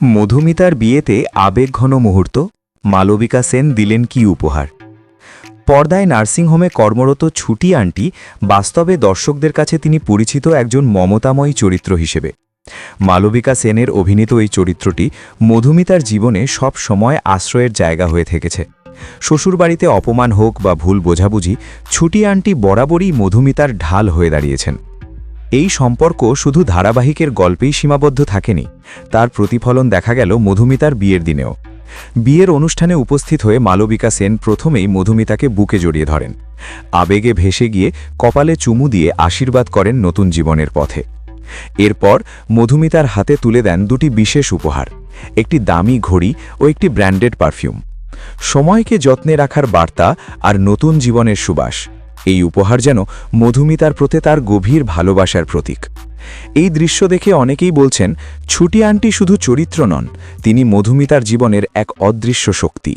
মধুমিতার বিয়েতে আবেগঘন মুহূর্ত, মালবিকা সেন দিলেন কি উপহার? পর্দায় নার্সিংহোমে কর্মরত ছুটি আন্টি, বাস্তবে দর্শকদের কাছে তিনি পরিচিত একজন মমতাময়ী চরিত্র হিসেবে। মালবিকা সেনের অভিনীত এই চরিত্রটি মধুমিতার জীবনে সব সময় আশ্রয়ের জায়গা হয়ে থেকেছে। শ্বশুরবাড়িতে অপমান হোক বা ভুল বোঝাবুঝি, ছুটি আন্টি বরাবরই মধুমিতার ঢাল হয়ে দাঁড়িয়েছেন। এই সম্পর্ক শুধু ধারাবাহিকের গল্পেই সীমাবদ্ধ থাকেনি, তার প্রতিফলন দেখা গেল মধুমিতার বিয়ের দিনেও। বিয়ের অনুষ্ঠানে উপস্থিত হয়ে মালবিকা সেন প্রথমেই মধুমিতাকে বুকে জড়িয়ে ধরেন। আবেগে ভেসে গিয়ে কপালে চুমু দিয়ে আশীর্বাদ করেন নতুন জীবনের পথে। এরপর মধুমিতার হাতে তুলে দেন দুটি বিশেষ উপহার, একটি দামি ঘড়ি ও একটি ব্র্যান্ডেড পারফিউম। সময়কে যত্নে রাখার বার্তা আর নতুন জীবনের সুবাস। এই উপহার যেন মধুমিতার প্রতি তার গভীর ভালোবাসার প্রতীক। এই দৃশ্য দেখে অনেকেই বলছেন, ছুটি আন্টি শুধু চরিত্র নন, তিনি মধুমিতার জীবনের এক অদৃশ্য শক্তি।